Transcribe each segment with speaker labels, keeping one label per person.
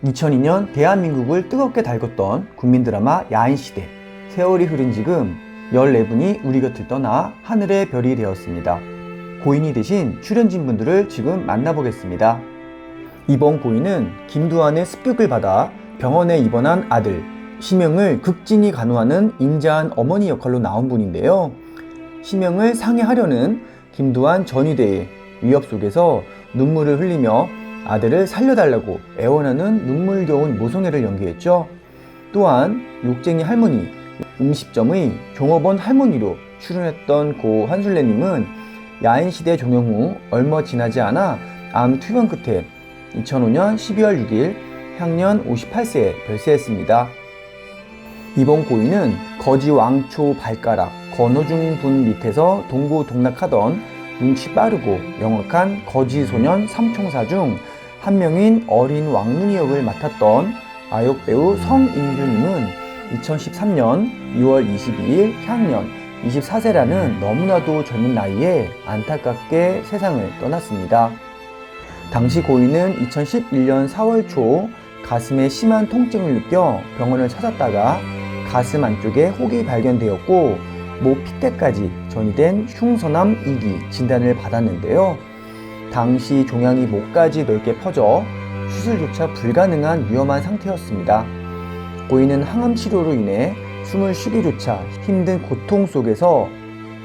Speaker 1: 2002년 대한민국을 뜨겁게 달궜던 국민 드라마 야인시대. 세월이 흐른 지금 14분이 우리 곁을 떠나 하늘의 별이 되었습니다. 고인이 되신 출연진 분들을 지금 만나보겠습니다. 이번 고인은 김두한의 습격을 받아 병원에 입원한 아들 심영을 극진히 간호하는 인자한 어머니 역할로 나온 분인데요. 심영을 상해하려는 김두한 전위대의 위협 속에서 눈물을 흘리며 아들을 살려달라고 애원하는 눈물겨운 모성애를 연기했죠. 또한 욕쟁이 할머니, 음식점의 종업원 할머니로 출연했던 고 한술래님은 야인시대 종영 후 얼마 지나지 않아 암 투병 끝에 2005년 12월 6일 향년 58세에 별세했습니다. 이번 고인은 거지 왕초 발가락 권호중 분 밑에서 동고동락하던 눈치 빠르고 영악한 거지 소년 삼총사 중 한 명인 어린 왕눈이 역을 맡았던 아역 배우 성인규님은 2013년 6월 22일 향년 24세라는 너무나도 젊은 나이에 안타깝게 세상을 떠났습니다. 당시 고인은 2011년 4월 초 가슴에 심한 통증을 느껴 병원을 찾았다가 가슴 안쪽에 혹이 발견되었고 목 핏대까지 전이된 흉선암 2기 진단을 받았는데요. 당시 종양이 목까지 넓게 퍼져 수술조차 불가능한 위험한 상태였습니다. 고인은 항암 치료로 인해 숨을 쉬기조차 힘든 고통 속에서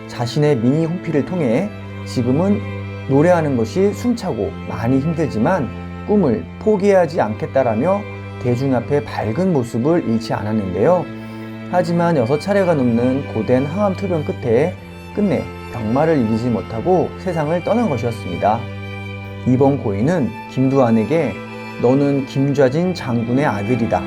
Speaker 1: 자신의 미니 홈피를 통해 지금은 노래하는 것이 숨차고 많이 힘들지만 꿈을 포기하지 않겠다라며 대중 앞에 밝은 모습을 잃지 않았는데요. 하지만 6차례가 넘는 고된 항암 투병 끝에 끝내 병마를 이기지 못하고 세상을 떠난 것이었습니다. 이번 고인은 김두한에게 너는 김좌진 장군의 아들이다.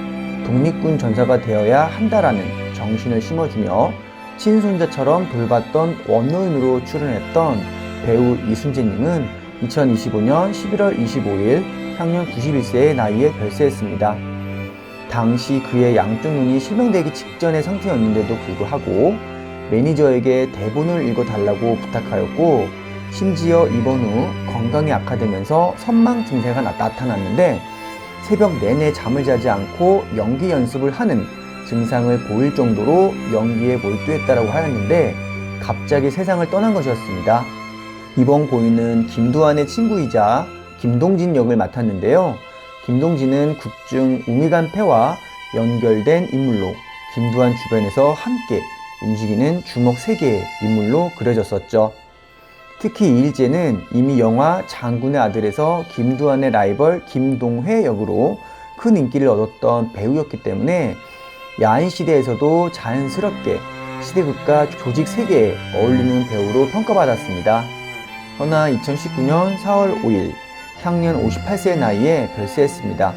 Speaker 1: 독립군 전사가 되어야 한다라는 정신을 심어주며 친손자처럼 돌봤던 원노인으로 출연했던 배우 이순재님은 2025년 11월 25일 향년 91세의 나이에 별세했습니다. 당시 그의 양쪽 눈이 실명되기 직전의 상태였는데도 불구하고 매니저에게 대본을 읽어달라고 부탁하였고 심지어 입원 후 건강이 악화되면서 선망 증세가 나타났는데 새벽 내내 잠을 자지 않고 연기 연습을 하는 증상을 보일 정도로 연기에 몰두했다고 하였는데 갑자기 세상을 떠난 것이었습니다. 이번 고인은 김두한의 친구이자 김동진 역을 맡았는데요. 김동진은 극중 우미간 패와 연결된 인물로 김두한 주변에서 함께 움직이는 주먹 3개의 인물로 그려졌었죠. 특히 이일재는 이미 영화 장군의 아들에서 김두한의 라이벌 김동회 역으로 큰 인기를 얻었던 배우였기 때문에 야인시대에서도 자연스럽게 시대극과 조직 세계에 어울리는 배우로 평가받았습니다. 허나 2019년 4월 5일 향년 58세의 나이에 별세했습니다.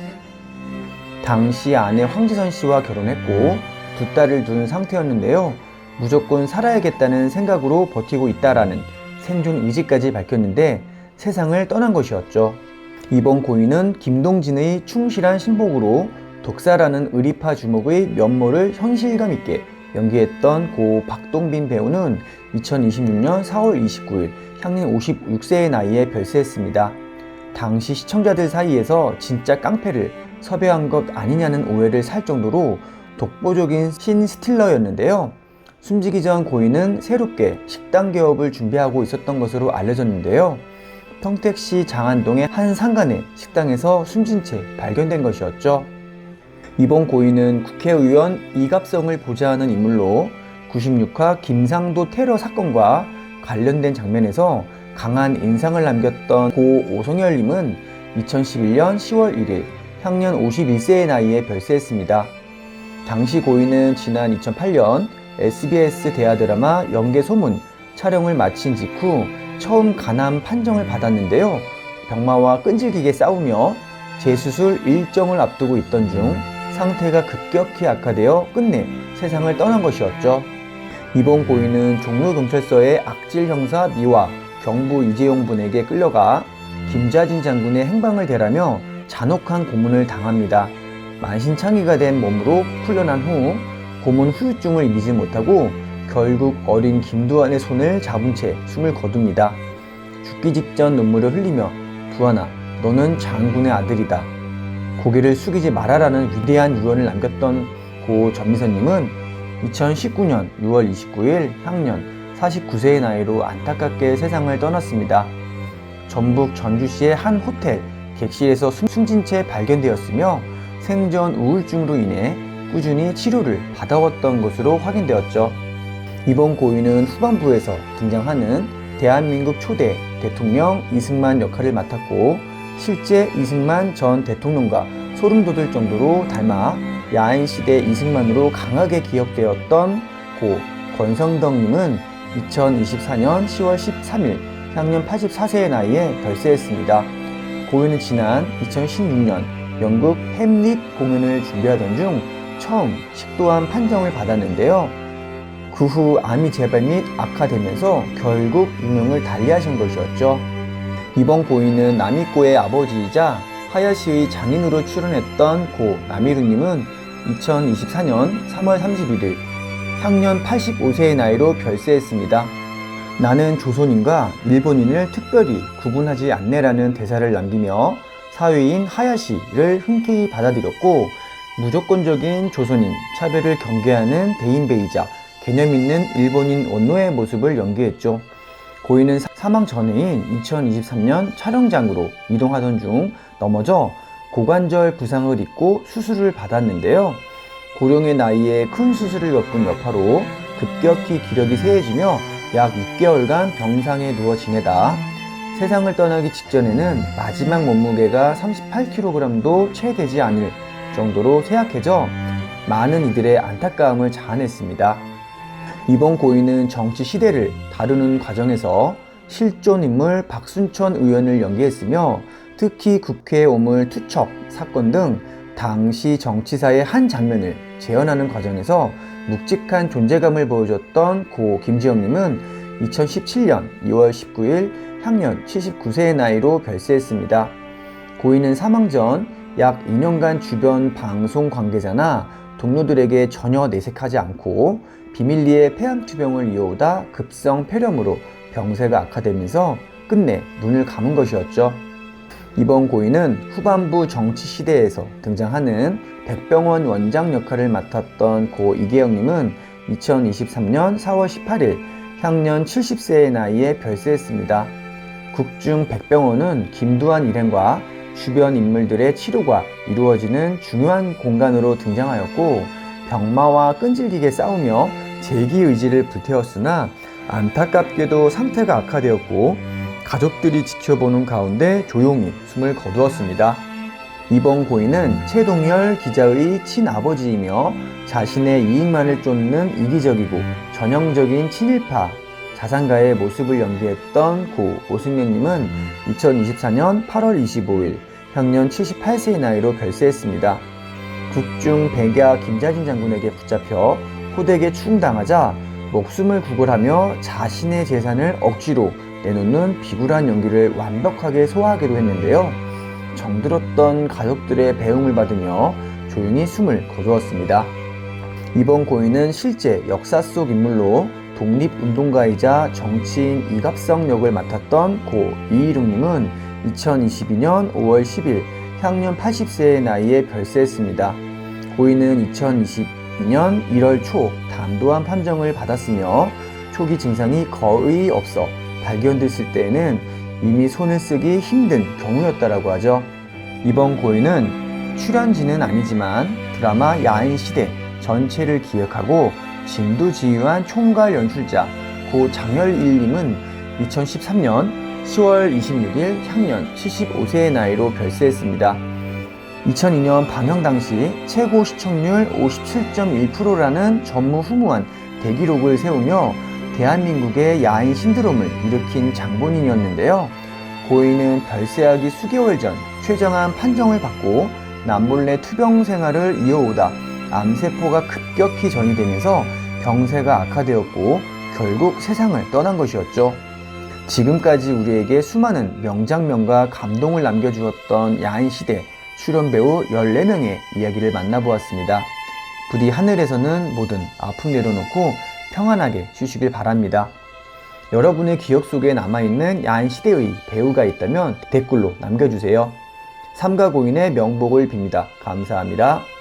Speaker 1: 당시 아내 황지선 씨와 결혼했고 2딸을 둔 상태였는데요. 무조건 살아야겠다는 생각으로 버티고 있다라는 생존 의지까지 밝혔는데 세상을 떠난 것이었죠. 이번 고인은 김동진의 충실한 신복으로 독사라는 의리파 주먹의 면모를 현실감 있게 연기했던 고 박동빈 배우는 2026년 4월 29일 향년 56세의 나이에 별세했습니다. 당시 시청자들 사이에서 진짜 깡패를 섭외한 것 아니냐는 오해를 살 정도로 독보적인 신 스틸러였는데요. 숨지기 전 고인은 새롭게 식당 개업을 준비하고 있었던 것으로 알려졌는데요. 평택시 장안동의 한 상간의 식당에서 숨진 채 발견된 것이었죠. 이번 고인은 국회의원 이갑성을 보좌하는 인물로 96화 김상도 테러 사건과 관련된 장면에서 강한 인상을 남겼던 고 오성열님은 2011년 10월 1일 향년 51세의 나이에 별세했습니다. 당시 고인은 지난 2008년 SBS 대하 드라마 연개소문 촬영을 마친 직후 처음 간암 판정을 받았는데요. 병마와 끈질기게 싸우며 재수술 일정을 앞두고 있던 중 상태가 급격히 악화되어 끝내 세상을 떠난 것이었죠. 이번 고인은 종로경찰서의 악질 형사 미화 경부 이재용 분에게 끌려가 김좌진 장군의 행방을 대라며 잔혹한 고문을 당합니다. 만신창이가 된 몸으로 풀려난 후 고문 후유증을 이기지 못하고 결국 어린 김두한의 손을 잡은 채 숨을 거둡니다. 죽기 직전 눈물을 흘리며 두한아, 너는 장군의 아들이다. 고개를 숙이지 말아라는 위대한 유언을 남겼던 고 전미선님은 2019년 6월 29일 향년 49세의 나이로 안타깝게 세상을 떠났습니다. 전북 전주시의 한 호텔 객실에서 숨진 채 발견되었으며 생전 우울증으로 인해 꾸준히 치료를 받아왔던 것으로 확인되었죠. 이번 고인은 후반부에서 등장하는 대한민국 초대 대통령 이승만 역할을 맡았고, 실제 이승만 전 대통령과 소름 돋을 정도로 닮아 야인시대 이승만으로 강하게 기억되었던 고 권성덕님은 2024년 10월 13일 향년 84세의 나이에 별세했습니다. 고인은 지난 2016년 영국 햄릿 공연을 준비하던 중 처음 식도암 판정을 받았는데요. 그 후 암이 재발 및 악화되면서 결국 유명을 달리하신 것이었죠. 이번 고인은 남이꼬의 아버지이자 하야시의 장인으로 출연했던 고 남이루님은 2024년 3월 31일 향년 85세의 나이로 별세했습니다. 나는 조선인과 일본인을 특별히 구분하지 않네라는 대사를 남기며 사위인 하야시를 흔쾌히 받아들였고, 무조건적인 조선인 차별을 경계하는 대인배이자 개념 있는 일본인 원노의 모습을 연기했죠. 고인은 사망 전해인 2023년 촬영장으로 이동하던 중 넘어져 고관절 부상을 입고 수술을 받았는데요. 고령의 나이에 큰 수술을 겪은 여파로 급격히 기력이 쇠해지며 약 6개월간 병상에 누워 지내다 세상을 떠나기 직전에는 마지막 몸무게가 38kg도 채 되지 않을 정도로 쇠약해져 많은 이들의 안타까움을 자아냈습니다. 이번 고인은 정치 시대를 다루는 과정에서 실존 인물 박순천 의원을 연기했으며, 특히 국회 오물 투척 사건 등 당시 정치사의 한 장면을 재현하는 과정에서 묵직한 존재감을 보여줬던 고 김지영님은 2017년 2월 19일 향년 79세의 나이로 별세했습니다. 고인은 사망 전 약 2년간 주변 방송 관계자나 동료들에게 전혀 내색하지 않고 비밀리에 폐암투병을 이어오다 급성 폐렴으로 병세가 악화되면서 끝내 눈을 감은 것이었죠. 이번 고인은 후반부 정치 시대에서 등장하는 백병원 원장 역할을 맡았던 고 이계영님은 2023년 4월 18일 향년 70세의 나이에 별세했습니다. 국중 백병원은 김두한 일행과 주변 인물들의 치료가 이루어지는 중요한 공간으로 등장하였고, 병마와 끈질기게 싸우며 재기 의지를 불태웠으나 안타깝게도 상태가 악화되었고 가족들이 지켜보는 가운데 조용히 숨을 거두었습니다. 이번 고인은 최동열 기자의 친아버지이며 자신의 이익만을 쫓는 이기적이고 전형적인 친일파 자산가의 모습을 연기했던 고 오승연님은 2024년 8월 25일 향년 78세의 나이로 별세했습니다. 국중 백야 김자진 장군에게 붙잡혀 호되게 추궁당하자 목숨을 구걸하며 자신의 재산을 억지로 내놓는 비굴한 연기를 완벽하게 소화하기도 했는데요. 정들었던 가족들의 배웅을 받으며 조용히 숨을 거두었습니다. 이번 고인은 실제 역사 속 인물로 독립운동가이자 정치인 이갑성 역을 맡았던 고 이희룡님은 2022년 5월 10일 향년 80세의 나이에 별세했습니다. 고인은 2022년 1월 초 담도암 판정을 받았으며 초기 증상이 거의 없어 발견됐을 때에는 이미 손을 쓰기 힘든 경우였다라고 하죠. 이번 고인은 출연진은 아니지만 드라마 야인시대 전체를 기획하고 진두지휘한 총괄 연출자 고 장열일님은 2013년 10월 26일 향년 75세의 나이로 별세했습니다. 2002년 방영 당시 최고 시청률 57.1%라는 전무후무한 대기록을 세우며 대한민국의 야인 신드롬을 일으킨 장본인이었는데요. 고인은 별세하기 수개월 전 최정암 판정을 받고 남몰래 투병 생활을 이어오다 암세포가 급격히 전이되면서 병세가 악화되었고 결국 세상을 떠난 것이었죠. 지금까지 우리에게 수많은 명장면과 감동을 남겨주었던 야인시대 출연 배우 14명의 이야기를 만나보았습니다. 부디 하늘에서는 모든 아픔 내려놓고 평안하게 쉬시길 바랍니다. 여러분의 기억 속에 남아있는 야인시대의 배우가 있다면 댓글로 남겨주세요. 삼가 고인의 명복을 빕니다. 감사합니다.